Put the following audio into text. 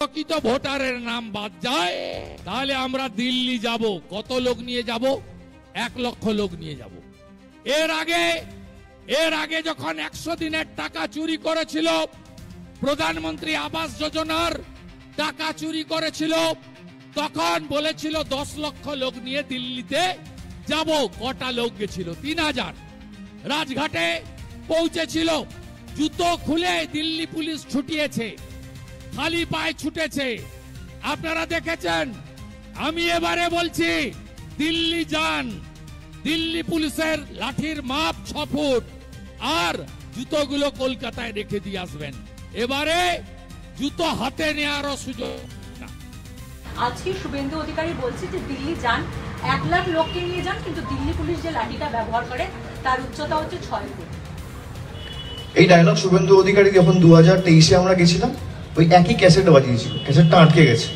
প্রকৃত ভোটারের নাম বাদ যায় তাহলে আমরা দিল্লি যাব। কত লোক নিয়ে যাব? 1 লক্ষ লোক নিয়ে যাব। এর আগে যখন 100 দিনের টাকা চুরি করেছিল, প্রধানমন্ত্রী আবাস যোজনার টাকা চুরি করেছিল, তখন বলেছিল 10 লক্ষ লোক নিয়ে দিল্লিতে যাব। কটা লোক গেছিল? 3000। রাজঘাটে পৌঁছেছিল, জুতো খুলে দিল্লি পুলিশ ছুটিয়েছে, খালি পায়ে ছুটেছে, আপনারা দেখেছেন। আমি এবারে বলছি, দিল্লি যান, দিল্লি পুলিশের লাঠির মাপ 6 ফুট, আর জুতোগুলো কলকাতায় রেখে দিয়ে আসবেন। এবারে জুতো হাতে নেওয়ারও সুযোগ না। আজকে শুভেন্দু অধিকারী বলছে যে দিল্লি যান, 1 লাখ লোককে নিয়ে যান, কিন্তু দিল্লি পুলিশ যে লাঠিটা ব্যবহার করে তার উচ্চতা হচ্ছে 6 ফুট। এই ডায়লগ শুভেন্দু অধিকারী যখন 2023-এ আমরা গেছিলাম, ওই একই ক্যাসেট বাজিয়েছিল, ক্যাসেটটা আটকে গেছে।